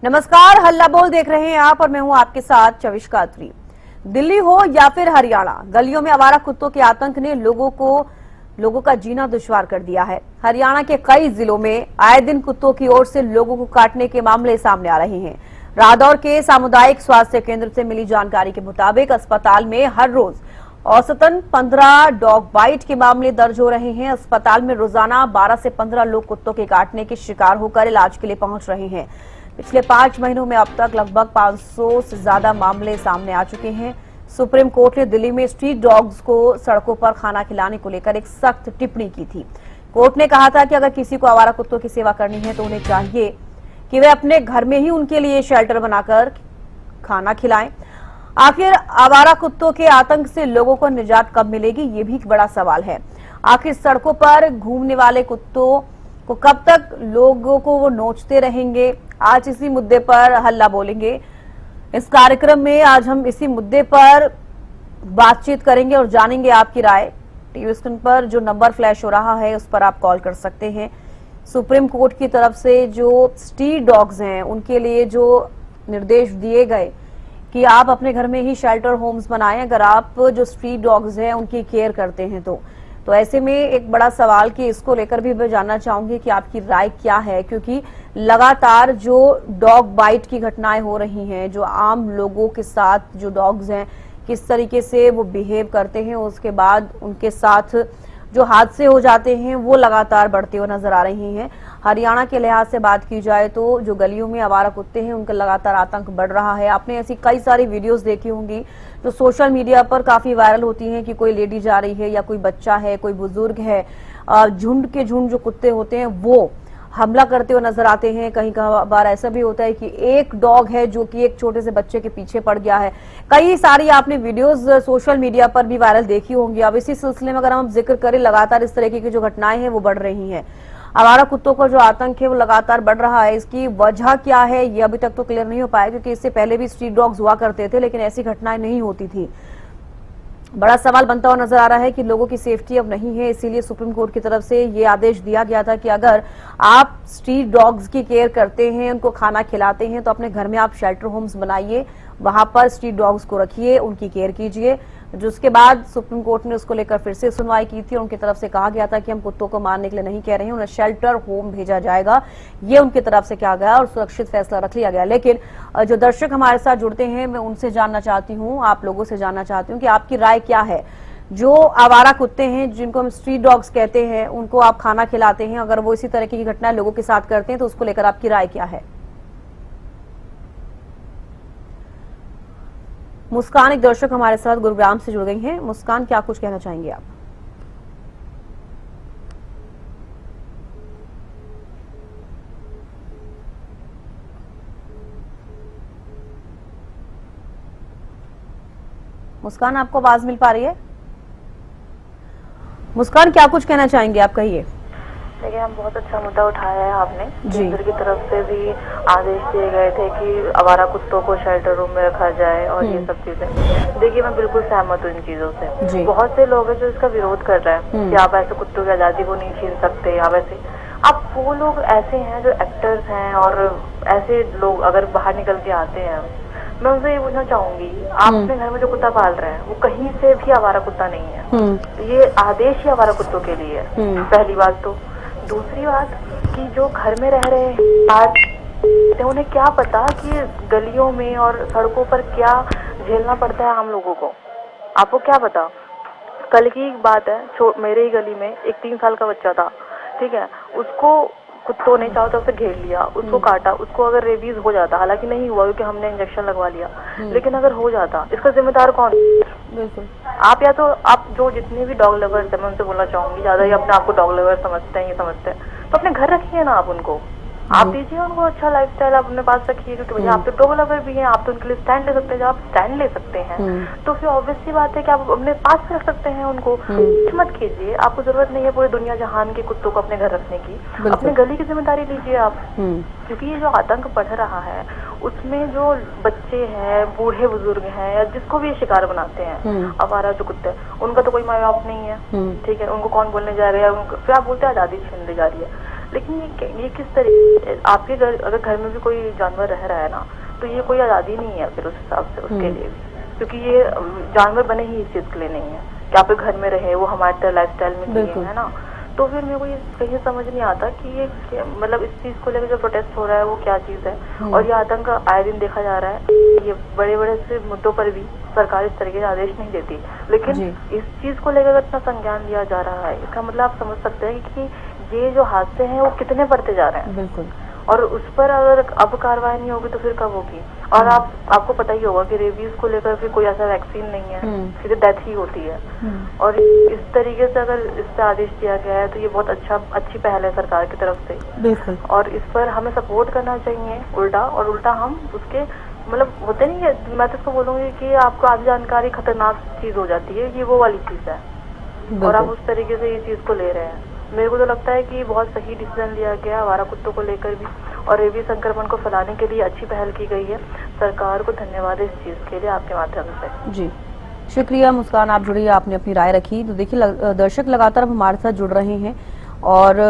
नमस्कार, हल्ला बोल देख रहे हैं आप और मैं हूं आपके साथ चविष्का अत्री। दिल्ली हो या फिर हरियाणा, गलियों में आवारा कुत्तों के आतंक ने लोगों का जीना दुश्वार कर दिया है। हरियाणा के कई जिलों में आए दिन कुत्तों की ओर से लोगों को काटने के मामले सामने आ रहे हैं। रादौर के सामुदायिक स्वास्थ्य केंद्र से मिली जानकारी के मुताबिक अस्पताल में हर रोज औसतन 15 डॉग बाइट के मामले दर्ज हो रहे हैं। अस्पताल में रोजाना 12 से 15 लोग कुत्तों के काटने के शिकार होकर इलाज के लिए पहुंच रहे हैं। पिछले 5 महीनों में अब तक लगभग 500 से ज्यादा मामले सामने आ चुके हैं। सुप्रीम कोर्ट ने दिल्ली में स्ट्रीट डॉग्स को सड़कों पर खाना खिलाने को लेकर एक सख्त टिप्पणी की थी। कोर्ट ने कहा था कि अगर किसी को आवारा कुत्तों की सेवा करनी है तो उन्हें चाहिए कि वे अपने घर में ही उनके लिए शेल्टर बनाकर खाना खिलाएं। आखिर आवारा कुत्तों के आतंक से लोगों को निजात कब मिलेगी, ये भी एक बड़ा सवाल है। आखिर सड़कों पर घूमने वाले कुत्तों को कब तक लोगों को वो नोचते रहेंगे? आज इसी मुद्दे पर हल्ला बोलेंगे। इस कार्यक्रम में आज हम इसी मुद्दे पर बातचीत करेंगे और जानेंगे आपकी राय। टीवी स्क्रीन पर जो नंबर फ्लैश हो रहा है उस पर आप कॉल कर सकते हैं। सुप्रीम कोर्ट की तरफ से जो स्ट्रीट डॉग्स हैं उनके लिए जो निर्देश दिए गए कि आप अपने घर में ही शेल्टर होम्स बनाएं अगर आप जो स्ट्रीट डॉग्स हैं उनकी केयर करते हैं तो ऐसे में एक बड़ा सवाल कि इसको लेकर भी मैं जानना चाहूंगी कि आपकी राय क्या है, क्योंकि लगातार जो डॉग बाइट की घटनाएं हो रही हैं, जो आम लोगों के साथ जो डॉग्स हैं किस तरीके से वो बिहेव करते हैं, उसके बाद उनके साथ जो हादसे हो जाते हैं वो लगातार बढ़ते हुए नजर आ रही हैं। हरियाणा के लिहाज से बात की जाए तो जो गलियों में आवारा कुत्ते हैं उनका लगातार आतंक बढ़ रहा है। आपने ऐसी कई सारी वीडियोस देखी होंगी जो सोशल मीडिया पर काफी वायरल होती हैं कि कोई लेडी जा रही है या कोई बच्चा है, कोई बुजुर्ग है, झुंड के झुंड जो कुत्ते होते हैं वो हमला करते हुए नजर आते हैं। कहीं बार ऐसा भी होता है कि एक डॉग है जो कि एक छोटे से बच्चे के पीछे पड़ गया है। कई सारी आपने वीडियोस सोशल मीडिया पर भी वायरल देखी होंगी। अब इसी सिलसिले में अगर हम जिक्र करें, लगातार इस तरीके की जो घटनाएं हैं वो बढ़ रही हैं। आवारा कुत्तों का जो आतंक है वो लगातार बढ़ रहा है। इसकी वजह क्या है ये अभी तक तो क्लियर नहीं हो पाया, क्योंकि इससे पहले भी स्ट्रीट डॉग्स हुआ करते थे लेकिन ऐसी घटनाएं नहीं होती थी। बड़ा सवाल बनता हुआ नजर आ रहा है कि लोगों की सेफ्टी अब नहीं है, इसीलिए सुप्रीम कोर्ट की तरफ से ये आदेश दिया गया था कि अगर आप स्ट्रीट डॉग्स की केयर करते हैं, उनको खाना खिलाते हैं, तो अपने घर में आप शेल्टर होम्स बनाइए, वहां पर स्ट्रीट डॉग्स को रखिए, उनकी केयर कीजिए। जिसके बाद सुप्रीम कोर्ट ने उसको लेकर फिर से सुनवाई की थी और उनकी तरफ से कहा गया था कि हम कुत्तों को मारने के लिए नहीं कह रहे हैं, उन्हें शेल्टर होम भेजा जाएगा, ये उनकी तरफ से कहा गया और सुरक्षित फैसला रख लिया गया। लेकिन जो दर्शक हमारे साथ जुड़ते हैं, मैं उनसे जानना चाहती हूँ, आप लोगों से जानना चाहती हूँ कि आपकी राय क्या है। जो आवारा कुत्ते हैं जिनको हम स्ट्रीट डॉग्स कहते हैं, उनको आप खाना खिलाते हैं, अगर वो इसी तरह की घटनाएं लोगों के साथ करते हैं तो उसको लेकर आपकी राय क्या है? मुस्कान एक दर्शक हमारे साथ गुरुग्राम से जुड़ गई हैं। मुस्कान, क्या कुछ कहना चाहेंगे आप? मुस्कान, आपको आवाज मिल पा रही है? मुस्कान, क्या कुछ कहना चाहेंगे आप, कहिए। देखिए, हम बहुत अच्छा मुद्दा उठाया है आपने। केंद्र की तरफ से भी आदेश दिए गए थे कि आवारा कुत्तों को शेल्टर रूम में रखा जाए और ये सब चीजें। देखिए, मैं बिल्कुल सहमत हूँ इन चीजों से। बहुत से लोग हैं जो इसका विरोध कर रहे हैं कि आप ऐसे कुत्तों की आजादी को नहीं छीन सकते या वैसे। अब वो लोग ऐसे हैं जो एक्टर्स हैं और ऐसे लोग अगर बाहर निकल के आते हैं, मैं उनसे ये पूछना चाहूंगी, आप अपने घर में जो कुत्ता पाल रहे हैं वो कहीं से भी आवारा कुत्ता नहीं है। ये आदेश ही आवारा कुत्तों के लिए है, पहली बात तो। दूसरी बात कि जो घर में रह रहे हैं उन्हें क्या पता कि गलियों में और सड़कों पर क्या झेलना पड़ता है हम लोगों को। आपको क्या पता? कल की बात है, मेरे ही गली में एक 3 साल का बच्चा था, ठीक है, उसको कुत्तों ने चारों तरफ से घेर लिया, उसको काटा। उसको अगर रेबीज हो जाता, हालांकि नहीं हुआ क्योंकि हमने इंजेक्शन लगवा लिया, लेकिन अगर हो जाता, इसका जिम्मेदार कौन? बिल्कुल आप, या तो आप जो जितने भी डॉग लवर्स है, मैं उनसे बोलना चाहूंगी, ज्यादा ही अपने आपको डॉग लवर समझते हैं, ये समझते हैं, तो अपने घर रखिए ना आप उनको, आप दीजिए उनको अच्छा लाइफस्टाइल, आप अपने पास रखिए, क्योंकि भैया आप तो डॉग लवर भी हैं, आप तो उनके लिए स्टैंड ले सकते हैं। जब आप स्टैंड ले सकते हैं तो फिर ऑब्वियस सी बात है कि आप अपने पास रख सकते हैं उनको। मत कीजिए, आपको जरूरत नहीं है पूरे दुनिया जहान के कुत्तों को अपने घर रखने की, अपने गली की जिम्मेदारी लीजिए आप। क्योंकि ये जो आतंक बढ़ रहा है उसमें जो बच्चे हैं, बूढ़े बुजुर्ग हैं, या जिसको भी शिकार बनाते हैं आवारा जो कुत्ते, उनका तो कोई माँ बाप नहीं है, ठीक है, उनको कौन बोलने जा रहे हैं? फिर आप बोलते हैं आजादी छीन ली जा रही है। लेकिन ये किस तरीके, आपके घर अगर घर में भी कोई जानवर रह रहा है ना, तो ये कोई आज़ादी नहीं है फिर उस हिसाब से उसके लिए भी, क्योंकि ये जानवर बने ही इस चीज़ के लिए नहीं है कि आपके घर में रहे, वो हमारे लाइफस्टाइल में नहीं है ना। तो फिर मेरे को ये कहीं समझ नहीं आता कि ये मतलब इस चीज़ को लेकर जो प्रोटेस्ट हो रहा है वो क्या चीज़ है। और ये आतंक आए दिन देखा जा रहा है, ये बड़े बड़े से मुद्दों पर भी सरकार इस तरीके से आदेश नहीं देती, लेकिन इस चीज़ को लेकर इतना संज्ञान लिया जा रहा है, इसका मतलब आप समझ सकते हैं कि ये जो हादसे हैं वो कितने बढ़ते जा रहे हैं। बिल्कुल। और उस पर अगर अब कार्रवाई नहीं होगी तो फिर कब होगी। और आपको पता ही होगा कि रेबीज को लेकर फिर कोई ऐसा वैक्सीन नहीं है, सीधे डेथ ही होती है। और इस तरीके से अगर इस पर आदेश दिया गया है तो ये बहुत अच्छी पहल है सरकार की तरफ से। बिल्कुल। और इस पर हमें सपोर्ट करना चाहिए उल्टा, और उल्टा हम उसके मतलब होते नहीं है, मैं तो इसको बोलूंगी कि आपको आधी जानकारी खतरनाक चीज हो जाती है, ये वो वाली चीज है, और आप उस तरीके से ये चीज को ले रहे हैं। मेरे को तो लगता है कि बहुत सही डिसीजन लिया गया आवारा कुत्तों को लेकर भी, और रेबीज संक्रमण को फैलाने के लिए अच्छी पहल की गई है। सरकार को धन्यवाद इस चीज के लिए आपके माध्यम से। जी शुक्रिया मुस्कान, आप जुड़ी, आपने अपनी राय रखी। तो देखिए दर्शक लगातार हमारे साथ जुड़ रहे हैं और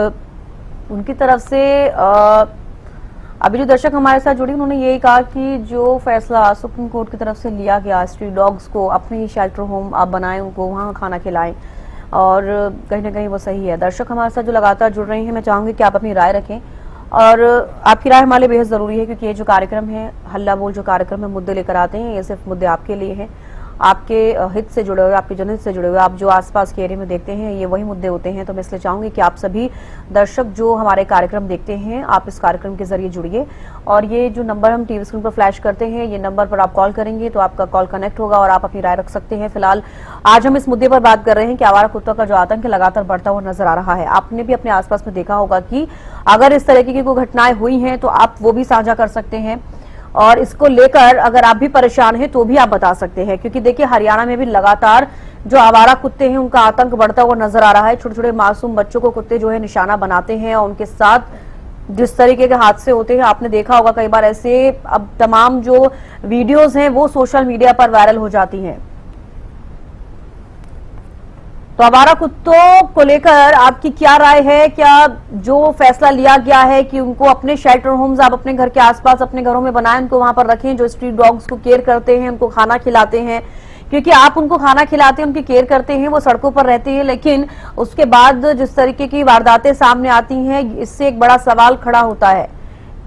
उनकी तरफ से अभी जो दर्शक हमारे साथ जुड़ी उन्होंने यही कहा कि जो फैसला सुप्रीम कोर्ट की तरफ से लिया गया, स्ट्रीट डॉग्स को अपने ही शेल्टर होम आप बनाएं, उनको वहां खाना खिलाएं, और कहीं ना कहीं वो सही है। दर्शक हमारे साथ जो लगातार जुड़ रहे हैं, मैं चाहूंगी कि आप अपनी राय रखें और आपकी राय हमारे लिए बेहद जरूरी है, क्योंकि ये जो कार्यक्रम है, हल्ला बोल जो कार्यक्रम है, मुद्दे लेकर आते हैं, ये सिर्फ मुद्दे आपके लिए हैं, आपके हित से जुड़े हुए, आपके जनहित से जुड़े हुए, आप जो आसपास के एरिया में देखते हैं ये वही मुद्दे होते हैं। तो मैं इसलिए चाहूंगी कि आप सभी दर्शक जो हमारे कार्यक्रम देखते हैं, आप इस कार्यक्रम के जरिए जुड़िए, और ये जो नंबर हम टीवी स्क्रीन पर फ्लैश करते हैं, ये नंबर पर आप कॉल करेंगे तो आपका कॉल कनेक्ट होगा और आप अपनी राय रख सकते हैं। फिलहाल आज हम इस मुद्दे पर बात कर रहे हैं कि आवारा कुत्तों का जो आतंक लगातार बढ़ता हुआ नजर आ रहा है। आपने भी अपने आसपास में देखा होगा कि अगर इस तरह की कोई घटनाएं हुई हैं तो आप वो भी साझा कर सकते हैं, और इसको लेकर अगर आप भी परेशान हैं तो भी आप बता सकते हैं, क्योंकि देखिए हरियाणा में भी लगातार जो आवारा कुत्ते हैं उनका आतंक बढ़ता हुआ नजर आ रहा है। छोटे छोटे मासूम बच्चों को कुत्ते जो है निशाना बनाते हैं और उनके साथ जिस तरीके के हादसे होते हैं आपने देखा होगा कई बार ऐसे। अब तमाम जो वीडियोज हैं वो सोशल मीडिया पर वायरल हो जाती हैं। तो आवारा कुत्तों को लेकर आपकी क्या राय है? क्या जो फैसला लिया गया है कि उनको अपने शेल्टर होम्स आप अपने घर के आसपास अपने घरों में बनाएं, उनको वहां पर रखें, जो स्ट्रीट डॉग्स को केयर करते हैं, उनको खाना खिलाते हैं, क्योंकि आप उनको खाना खिलाते हैं, उनकी केयर करते हैं, वो सड़कों पर रहते हैं, लेकिन उसके बाद जिस तरीके की वारदातें सामने आती हैं, इससे एक बड़ा सवाल खड़ा होता है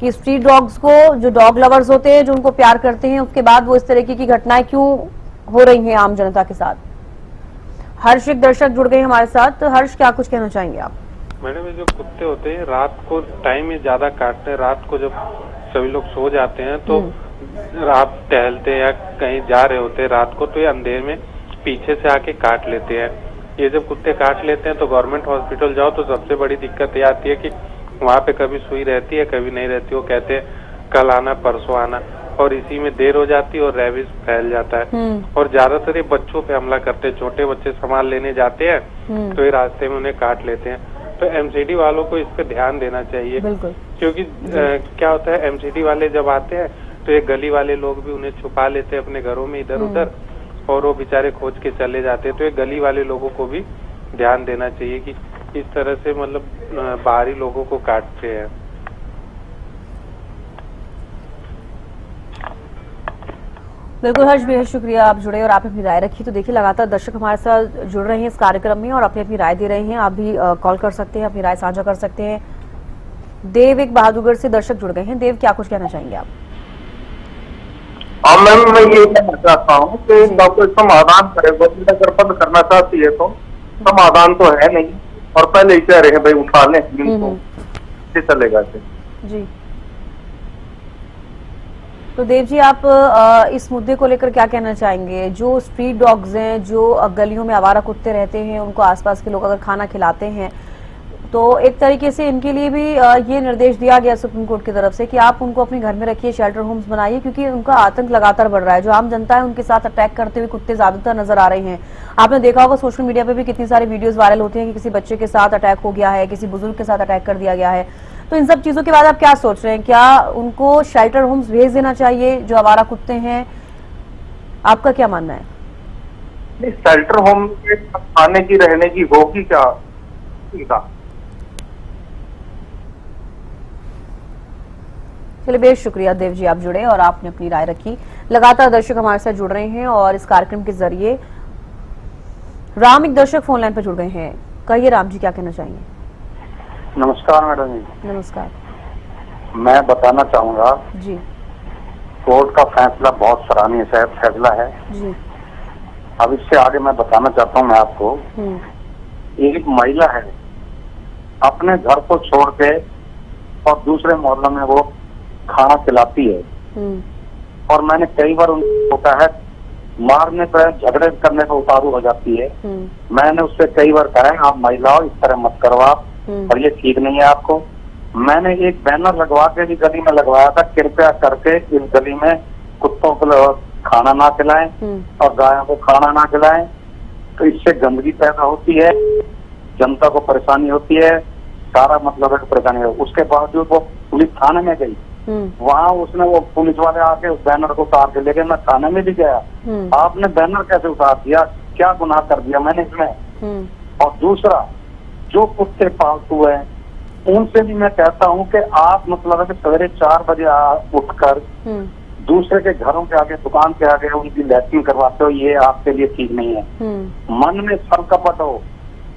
कि स्ट्रीट डॉग्स को, जो डॉग लवर्स होते हैं, जो उनको प्यार करते हैं, उसके बाद वो इस तरीके की घटनाएं क्यों हो रही हैं आम जनता के साथ। हर्ष एक दर्शक जुड़ गए हमारे साथ। तो हर्ष, क्या कुछ कहना चाहेंगे आप? मैडम, ये जो कुत्ते होते हैं रात को टाइम में ज्यादा काटते हैं, रात को जब सभी लोग सो जाते हैं तो रात टहलते हैं या कहीं जा रहे होते हैं रात को, तो ये अंधेर में पीछे से आके काट लेते हैं। ये जब कुत्ते काट लेते हैं तो गवर्नमेंट हॉस्पिटल जाओ तो सबसे बड़ी दिक्कत ये आती है कि वहाँ पे कभी सुई रहती है, कभी नहीं रहती। वो कहते हैं कल आना, परसों आना, और इसी में देर हो जाती है और रेबीज फैल जाता है। और ज्यादातर ये बच्चों पे हमला करते हैं। छोटे बच्चे सामान लेने जाते हैं तो ये रास्ते में उन्हें काट लेते हैं। तो एमसीडी वालों को इस पे ध्यान देना चाहिए, क्योंकि क्या होता है, एमसीडी वाले जब आते हैं तो ये गली वाले लोग भी उन्हें छुपा लेते हैं अपने घरों में इधर उधर, और वो बेचारे खोज के चले जाते हैं। तो ये गली वाले लोगों को भी ध्यान देना चाहिए कि इस तरह से मतलब बाहरी लोगों को काटते हैं। बिल्कुल हर्ष, बेहद शुक्रिया, आप जुड़े और आपने अपनी राय रखी। तो देखिए लगातार दर्शक हमारे साथ जुड़ रहे हैं इस कार्यक्रम में और अपनी अपनी राय दे रहे हैं। आप भी कॉल कर सकते हैं, अपनी राय साझा कर सकते हैं। देव एक बहादुरगढ़ से दर्शक जुड़ गए हैं। देव, क्या कुछ कहना चाहेंगे आप? हाँ मैम, मैं ये कहना चाहता हूँ कि इसका कोई समाधान करे। गवर्नमेंट अगर बंद करना चाहती है तो समाधान तो है नहीं, और पहले ही कह रहे हैं भाई उठा लें इनको, चलेगा जी। तो देव जी, आप इस मुद्दे को लेकर क्या कहना चाहेंगे? जो स्ट्रीट डॉग्स हैं, जो गलियों में आवारा कुत्ते रहते हैं, उनको आसपास के लोग अगर खाना खिलाते हैं तो एक तरीके से इनके लिए भी ये निर्देश दिया गया सुप्रीम कोर्ट की तरफ से कि आप उनको अपने घर में रखिए, शेल्टर होम्स बनाइए, क्योंकि उनका आतंक लगातार बढ़ रहा है। जो आम जनता है उनके साथ अटैक करते हुए कुत्ते ज्यादातर नजर आ रहे हैं। आपने देखा होगा सोशल मीडिया पे भी कितनी सारी वीडियोस वायरल होती हैं कि किसी बच्चे के साथ अटैक हो गया है, किसी बुजुर्ग के साथ अटैक कर दिया गया है। तो इन सब चीजों के बाद आप क्या सोच रहे हैं? क्या उनको शेल्टर होम्स भेज देना चाहिए जो आवारा कुत्ते हैं? आपका क्या मानना है? शेल्टर होम खाने की, रहने की होगी क्या सुविधा? चलिए बेहद शुक्रिया देव जी, आप जुड़े और आपने अपनी राय रखी। लगातार दर्शक हमारे साथ जुड़ रहे हैं और इस कार्यक्रम के जरिए राम एक दर्शक फोन लाइन पर जुड़ गए हैं। कहिए राम जी, क्या कहना चाहेंगे? नमस्कार मैडम जी। नमस्कार मैं बताना चाहूंगा, जी। कोर्ट का फैसला बहुत सराहनीय फैसला है जी। अब इससे आगे मैं बताना चाहता हूं मैं आपको, एक महिला है अपने घर को छोड़ के और दूसरे मोहल्ले में वो खाना खिलाती है, और मैंने कई बार उनको कहा है, मारने पर झगड़े करने पर उतारू हो जाती है। मैंने उससे कई बार कहा है, आप महिलाओं इस तरह मत करो आप, और ये ठीक नहीं है आपको। मैंने एक बैनर लगवा के भी गली में लगवाया था, कृपया करके इस गली में कुत्तों को खाना ना खिलाएं और गायों को खाना ना खिलाएं, तो इससे गंदगी पैदा होती है, जनता को परेशानी होती है, सारा मतलब है परेशानी है। उसके बावजूद वो पुलिस थाने में गई, वहाँ उसने वो पुलिस वाले आके उस बैनर को उतार के ले गए। मैं थाने में भी गया, आपने बैनर कैसे उतार दिया, क्या गुनाह कर दिया मैंने इसमें? और दूसरा, जो कुत्ते पालतू है उनसे भी मैं कहता हूँ कि आप मतलब है कि सवेरे 4 बजे उठकर दूसरे के घरों के आगे, दुकान के आगे उनकी लैट्रिन करवाते हो, ये आपके लिए ठीक नहीं है। मन में सरकपट हो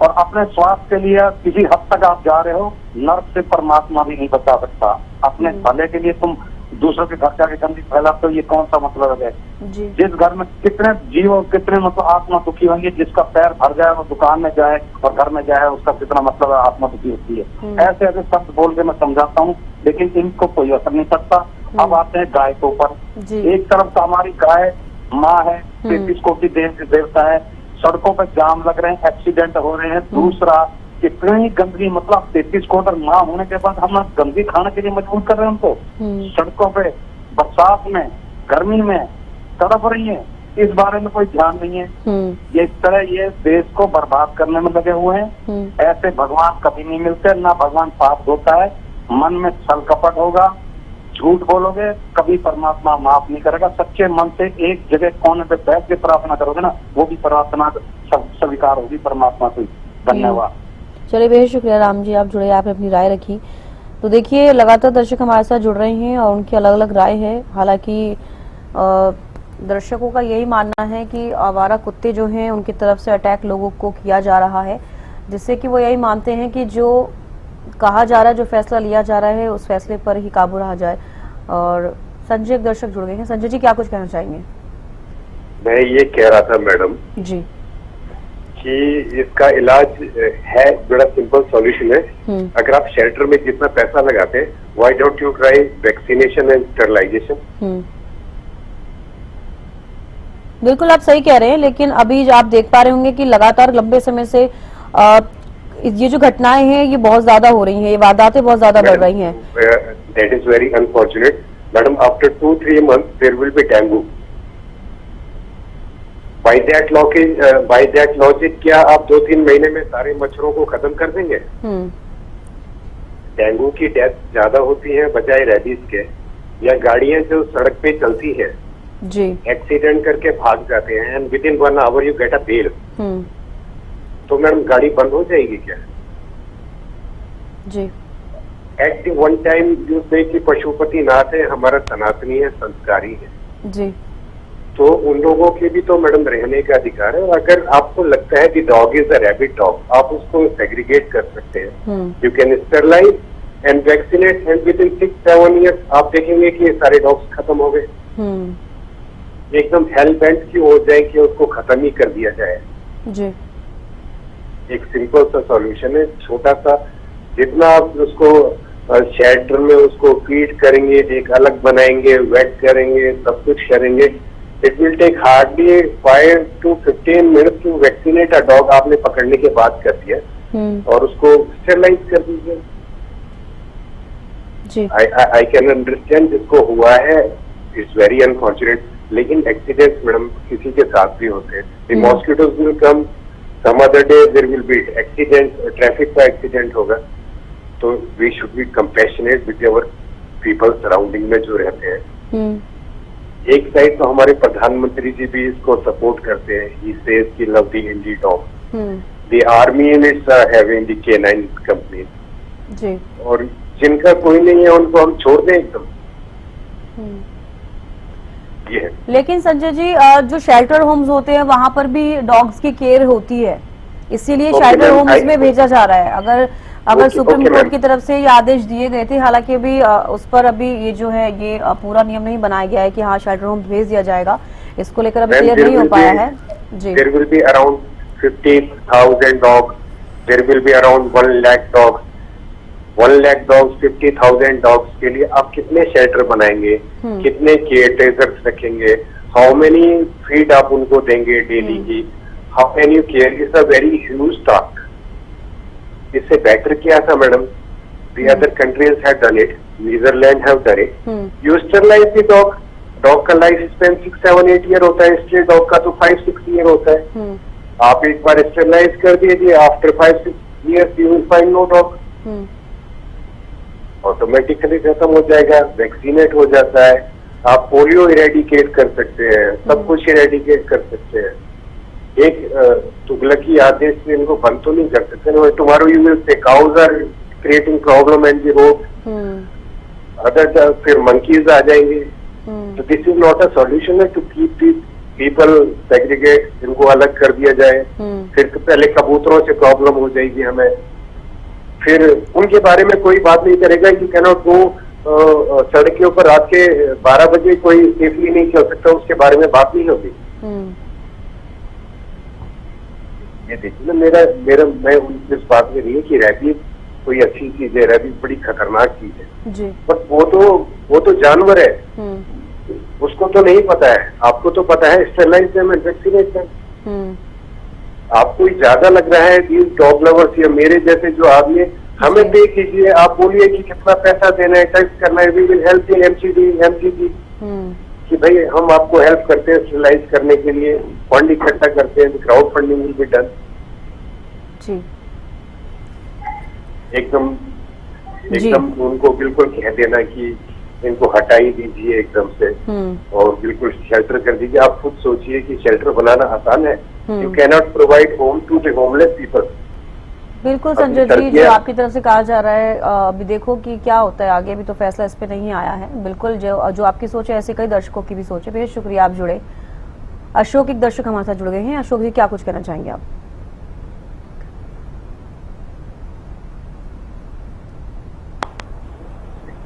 और अपने स्वास्थ्य के लिए किसी हद तक आप जा रहे हो, नर्क से परमात्मा भी नहीं बचा सकता। अपने भले के लिए तुम दूसरों के घर जाके गंदगी फैलाते हो, ये कौन सा मतलब है? जिस घर में कितने जीव, कितने मतलब आत्मा दुखी होंगी, जिसका पैर भर जाए वो दुकान में जाए और घर में जाए, उसका कितना मतलब है, आत्मा दुखी होती है। ऐसे ऐसे शब्द बोल के मैं समझाता हूँ, लेकिन इनको कोई असर नहीं करता। अब आते हैं गाय के ऊपर। एक तरफ तो हमारी गाय माँ है, 33 कोटि देवता है, सड़कों पर जाम लग रहे हैं, एक्सीडेंट हो रहे हैं। दूसरा, कितने ही गंदगी, मतलब 33 कोटर माँ होने के बाद हम गंदगी खाने के लिए मजबूर कर रहे हैं उनको। सड़कों पे बरसात में, गर्मी में तड़प रही है, इस बारे में कोई ध्यान नहीं है। ये इस तरह ये देश को बर्बाद करने में लगे हुए हैं। ऐसे भगवान कभी नहीं मिलते, ना भगवान पाप धोता है। मन में छल कपट होगा, झूठ बोलोगे, कभी परमात्मा माफ नहीं करेगा। सच्चे मन से एक जगह कोने पे बैठ के प्रार्थना करोगे ना, वो भी प्रार्थना स्वीकार होगी परमात्मा से। धन्यवाद। चलिए बेहद शुक्रिया राम जी, आप जुड़े, आपने अपनी राय रखी। तो देखिए लगातार दर्शक हमारे साथ जुड़ रहे हैं और उनकी अलग अलग राय है। हालांकि दर्शकों का यही मानना है कि आवारा कुत्ते जो हैं उनकी तरफ से अटैक लोगों को किया जा रहा है, जिससे कि वो यही मानते हैं कि जो कहा जा रहा है, जो फैसला लिया जा रहा है, उस फैसले पर ही काबू रहा जाए। और संजय एक दर्शक जुड़ गए हैं। संजय जी, क्या कुछ कहना चाहेंगे? मैं ये कह रहा था मैडम जी कि इसका इलाज है, बड़ा सिंपल सॉल्यूशन है। अगर आप शेल्टर में जितना पैसा लगाते हैं, why don't you try vaccination and sterilisation? बिल्कुल आप सही कह रहे हैं, लेकिन अभी आप देख पा रहे होंगे कि लगातार लंबे समय से ये जो घटनाएं हैं ये बहुत ज्यादा हो रही हैं, ये वारदातें बहुत ज्यादा बढ़ रही हैं। That is very unfortunate madam. After 2-3 months there will be dengue. By that logic क्या आप 2-3 महीने में सारे मच्छरों को खत्म कर देंगे? डेंगू की डेथ ज्यादा होती है बजाय रेबीज के, या गाड़ियां जो सड़क पे चलती है जी, एक्सीडेंट करके भाग जाते हैं and within 1 hour you get a bail, तो मैडम गाड़ी बंद हो जाएगी क्या? जी at one time you say कि पशुपति नाथ है, हमारा सनातनी है, संस्कारी है जी, तो उन लोगों के भी तो मैडम रहने का अधिकार है। और अगर आपको लगता है कि dog is a rabid dog, आप उसको सेग्रीगेट कर सकते हैं। You can sterilise and vaccinate and within 6-7 years आप देखेंगे कि ये सारे डॉग्स खत्म हो गए। एकदम हेल बेंट की हो जाए कि उसको खत्म ही कर दिया जाए। जी एक सिंपल सा सॉल्यूशन है, छोटा सा। जितना आप उसको शेल्टर में उसको फीड करेंगे, एक अलग बनाएंगे, वेट करेंगे, सब कुछ करेंगे, it will take hardly 5 to 15 minutes to vaccinate a dog. आपने पकड़ने के बाद कर दिया और उसको स्टेरलाइज कर दीजिए। आई कैन अंडरस्टैंड जिसको हुआ है, इट्स वेरी अनफॉर्चुनेट, लेकिन एक्सीडेंट्स मैडम किसी के साथ भी होते हैं। The mosquitoes will come, some other day there will be accident, traffic का एक्सीडेंट होगा। तो we should be compassionate with our people surrounding में जो रहते हैं। एक साइड तो हमारे प्रधानमंत्री जी भी इसको सपोर्ट करते हैं, ही सेज कि love the indie dog, the army units are having the K9 company, और जिनका कोई नहीं है उनको हम छोड़ दें एकदम। ये है। लेकिन संजय जी, जो शेल्टर होम्स होते हैं वहां पर भी डॉग्स की केयर होती है, इसीलिए Okay, शेल्टर ma'am, होम्स में भेजा जा रहा है। अगर Okay, supreme okay, court ma'am. की तरफ से ये आदेश दिए गए थे, हालांकि अभी उस पर अभी ये जो है ये पूरा नियम नहीं बनाया गया है कि हाँ शेल्टर होम भेज दिया जाएगा, इसको लेकर अभी Ma'am, क्लियर there नहीं हो will पाया be- है जी। There will be around 50,000 dogs. There will be around 1 lakh dogs. 1 lakh dogs, 50,000 dogs के लिए आप कितने शेल्टर बनाएंगे, कितने केयर टेकर्स रखेंगे, हाउ मेनी फीड आप उनको देंगे डेली की, how can you care, is a very huge task. इससे बेटर क्या था madam, the other countries have done it, Netherland have done it, you sterilise the dog, dog का life span 6, 7, 8 year होता है, स्ट्रे डॉग का तो 5, 6 year होता है। आप एक बार स्टरलाइज कर दीजिए, after 5, 6 years you will find no dog, automatically खत्म हो जाएगा, वैक्सीनेट हो जाता है, आप पोलियो इरेडिकेट कर सकते हैं, सब कुछ इरेडिकेट कर सकते हैं। एक तुगलकी आदेश से इनको बंद तो नहीं कर सकते। Tomorrow you will say cows are creating problem and the road, other फिर मंकीज आ जाएंगे। तो this is not a solution to keep the people segregate, इनको अलग कर दिया जाए। फिर पहले कबूतरों से प्रॉब्लम हो जाएगी हमें, फिर उनके बारे में कोई बात नहीं करेगा कि कैनॉट गो, सड़क के ऊपर रात के 12 बजे कोई सेफली नहीं चल सकता, उसके बारे में बात नहीं होगी। ये देखिए ना, मैं इस बात में नहीं है कि रैबीज कोई अच्छी चीज है, रैबीज बड़ी खतरनाक चीज है जी। बट वो तो जानवर है, उसको तो नहीं पता है, आपको तो पता है, sterilise them and vaccinate them. आपको ज्यादा लग रहा है कि डॉग लवर्स या मेरे जैसे जो आदमी, हमें पे कीजिए, आप बोलिए कि कितना पैसा देना है, टेस्ट करना है, we will help you MCD कि भाई हम आपको हेल्प करते हैं स्टेरलाइज करने के लिए, फंड इकट्ठा करते हैं, crowd funding will be done. जी एकदम उनको बिल्कुल कह देना कि इनको हटा ही दीजिए एकदम से और बिल्कुल शेल्टर कर दीजिए। आप खुद सोचिए कि शेल्टर बनाना आसान है, you can not provide home to the homeless people. बिल्कुल संजय जी, जो आपकी तरफ से कहा जा रहा है, अभी देखो कि क्या होता है आगे, अभी तो फैसला इस पे नहीं आया है। बिल्कुल जो आपकी सोच है, ऐसे कई दर्शकों की भी सोच है। बेहद शुक्रिया, आप जुड़े। अशोक एक दर्शक हमारे साथ जुड़ गए हैं। अशोक जी, क्या कुछ कहना चाहेंगे आप?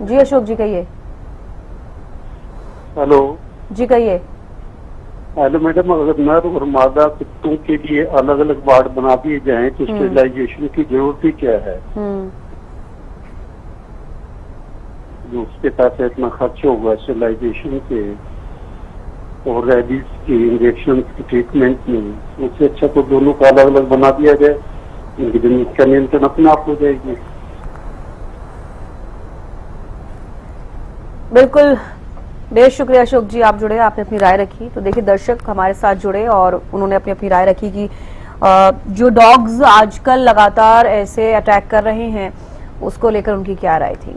जी अशोक जी कहिए। हेलो जी कहिए। हेलो मैडम, अगर नर और मादा कुत्तों के लिए अलग अलग वार्ड बना दिए जाएं तो स्टेरिलाइजेशन की जरूरत ही क्या है? जो उसके पैसे इतना खर्च होगा स्टेरिलाइजेशन के और रेबीज की इंजेक्शन की ट्रीटमेंट में, उससे अच्छा तो दोनों का अलग अलग बना दिया जाए, इनकी जमीन का नियंत्रण अपने आप हो जाएगी। बिल्कुल, बेहद शुक्रिया अशोक जी, आप जुड़े, आपने अपनी राय रखी। तो देखिए दर्शक हमारे साथ जुड़े और उन्होंने अपनी राय रखी कि जो डॉग्स आजकल लगातार ऐसे अटैक कर रहे हैं उसको लेकर उनकी क्या राय थी।